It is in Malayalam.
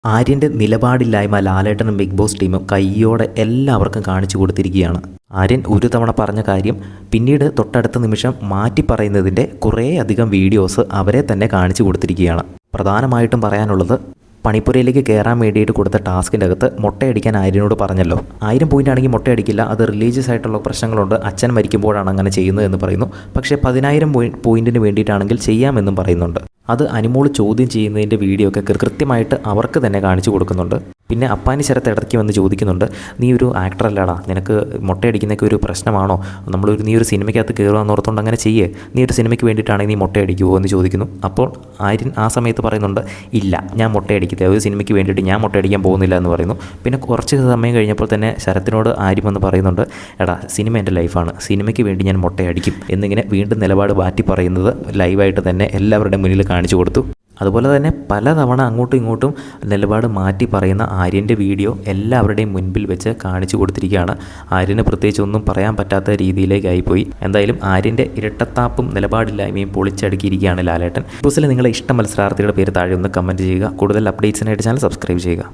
ആര്യൻ്റെ നിലപാടില്ലായ്മ ലാലേട്ടനും ബിഗ് ബോസ് ടീമും കയ്യോടെ എല്ലാവർക്കും കാണിച്ചു കൊടുത്തിരിക്കുകയാണ്. ആര്യൻ ഒരു തവണ പറഞ്ഞ കാര്യം പിന്നീട് തൊട്ടടുത്ത നിമിഷം മാറ്റി പറയുന്നതിൻ്റെ കുറേ അധികം വീഡിയോസ് അവരെ തന്നെ കാണിച്ചു കൊടുത്തിരിക്കുകയാണ്. പ്രധാനമായിട്ടും പറയാനുള്ളത്, പണിപ്പുരയിലേക്ക് കയറാൻ വേണ്ടിയിട്ട് കൊടുത്ത ടാസ്കിൻ്റെ അകത്ത് മുട്ടയടിക്കാൻ ആര്യനോട് പറഞ്ഞല്ലോ. 1000 പോയിൻ്റ് ആണെങ്കിൽ മുട്ടയടിക്കില്ല, അത് റിലീജിയസ് ആയിട്ടുള്ള പ്രശ്നങ്ങളുണ്ട്, അച്ഛൻ മരിക്കുമ്പോഴാണ് അങ്ങനെ ചെയ്യുന്നത് എന്ന് പറയുന്നു. പക്ഷേ 10000 പോയിൻറ്റിന് വേണ്ടിയിട്ടാണെങ്കിൽ ചെയ്യാമെന്നും പറയുന്നുണ്ട്. അത് അനുമോൾ ചോദ്യം ചെയ്യുന്നതിൻ്റെ വീഡിയോ ഒക്കെ കൃത്യമായിട്ട് അവർക്ക് തന്നെ കാണിച്ചു കൊടുക്കുന്നുണ്ട്. പിന്നെ അപ്പാനി ശരത്ത് ഇടയ്ക്ക് വന്ന് ചോദിക്കുന്നുണ്ട്, നീ ഒരു ആക്ടർ അല്ലാടാ, നിനക്ക് മുട്ടയടിക്കുന്നതൊക്കെ ഒരു പ്രശ്നമാണോ, നീ ഒരു സിനിമയ്ക്കകത്ത് കയറുകയെന്ന് ഓർത്തുകൊണ്ട് അങ്ങനെ ചെയ്യേ, നീ ഒരു സിനിമയ്ക്ക് വേണ്ടിയിട്ടാണെങ്കിൽ നീ മുട്ടയടിക്കുമോ എന്ന് ചോദിക്കുന്നു. അപ്പോൾ ആര്യൻ ആ സമയത്ത് പറയുന്നുണ്ട്, ഇല്ല ഞാൻ മുട്ടയടിക്കത്തില്ല, ഒരു സിനിമയ്ക്ക് വേണ്ടിയിട്ട് ഞാൻ മുട്ടയടിക്കാൻ പോകുന്നില്ല എന്ന് പറയുന്നു. പിന്നെ കുറച്ച് സമയം കഴിഞ്ഞപ്പോൾ തന്നെ ശരത്തിനോട് ആര്യം വന്ന് പറയുന്നുണ്ട്, എടാ സിനിമ എൻ്റെ ലൈഫാണ്, സിനിമയ്ക്ക് വേണ്ടി ഞാൻ മുട്ടയടിക്കും എന്നിങ്ങനെ വീണ്ടും നിലപാട് മാറ്റി പറയുന്നത് ലൈവായിട്ട് തന്നെ എല്ലാവരുടെ മുന്നിൽ കാണിച്ചു കൊടുത്തു. അതുപോലെ തന്നെ പലതവണ അങ്ങോട്ടും ഇങ്ങോട്ടും നിലപാട് മാറ്റി പറയുന്ന ആര്യൻ്റെ വീഡിയോ എല്ലാവരുടെയും മുൻപിൽ വെച്ച് കാണിച്ചു കൊടുത്തിരിക്കുകയാണ്. ആര്യന് പ്രത്യേകിച്ച് ഒന്നും പറയാൻ പറ്റാത്ത രീതിയിലേക്കായിപ്പോയി. എന്തായാലും ആര്യൻ്റെ ഇരട്ടത്താപ്പും നിലപാടില്ലായ്മയും പൊളിച്ചടുക്കിയിരിക്കുകയാണ് ലാലേട്ടൻ. ബോസിലെ നിങ്ങളെ ഇഷ്ട മത്സരാർത്ഥിയുടെ പേര് താഴെ ഒന്ന് കമൻറ്റ് ചെയ്യുക. കൂടുതൽ അപ്ഡേറ്റ്സിനായിട്ട് ചാനൽ സബ്സ്ക്രൈബ് ചെയ്യുക.